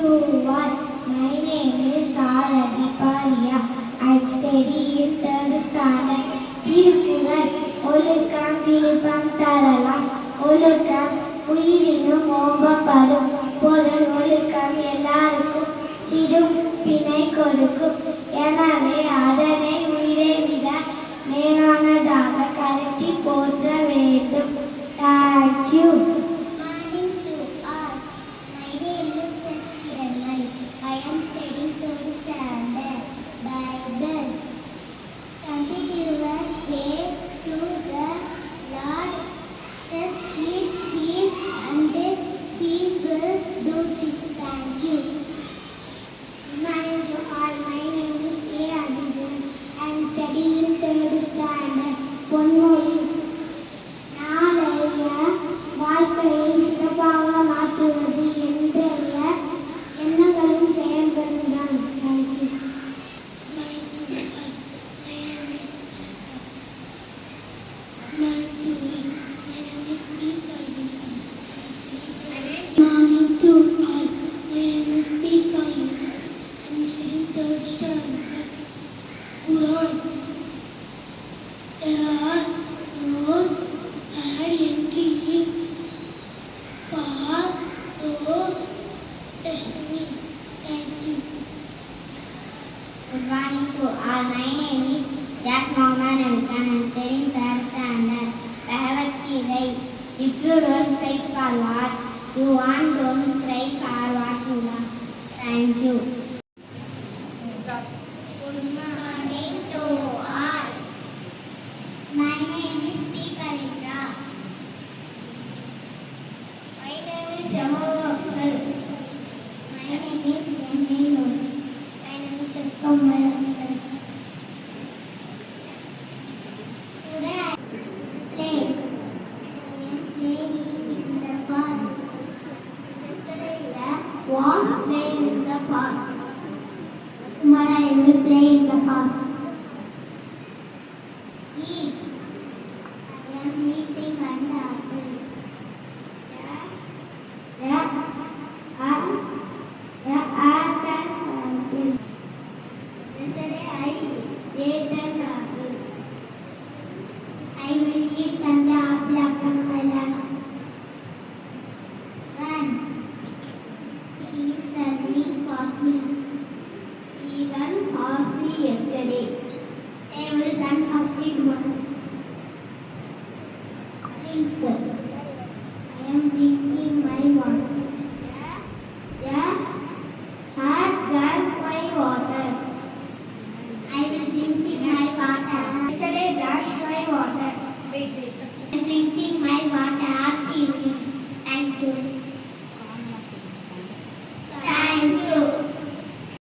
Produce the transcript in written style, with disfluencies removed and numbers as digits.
to all. My name is Saradi Paria. I study in third standard. Thirukkural ஒழுக்கம் விழுப்பம் தரலாம் ஒழுக்கம் உயிரினும் ஓம்பப்படும் பொருள் ஒழுக்கம் எல்லாருக்கும் சிறும் பிணை கொடுக்கும் எனவே அதனை உயிரை விட மேலானதாக கருத்தி போற்ற வேண்டும். Thank you. Morning to all. My name is Saskia. I am studying third standard. Bible. Commit your way to the Lord. Trust in Him and He will do this. Thank you. Good morning to all. My name is A. Adison. I am studying third standard. பொன்மொழி நாளைய வாழ்க்கையை சிறப்பாக மாற்றுவது என்றைய எண்ணங்களும் செயல்களும் தான். Thank you. Morning to all. My name is Lisa Yunus. I'm studying third standard. Quran. There are no sad endings for those trust me. Thank you. Good morning to all. My name is Jack Mohammed and I am studying third standard. Bhagavad Gita. If you don't fight for what you want, don't cry for what you lost. Thank you. Good morning to all. My name is P. Kavitra. My name is Jamal Afzal. My name is Yemi Lodi. My name is Somaya Afzal. Today I play. I am playing in the park. Yesterday I was playing in the park. Tomorrow I will play in the park. Eat. I am eating an apple. Yesterday I ate an apple. I will eat an apple after my lunch. Run. She is running fastly. She ran fastly yesterday. She will run fastly tomorrow. Drink. I am drinking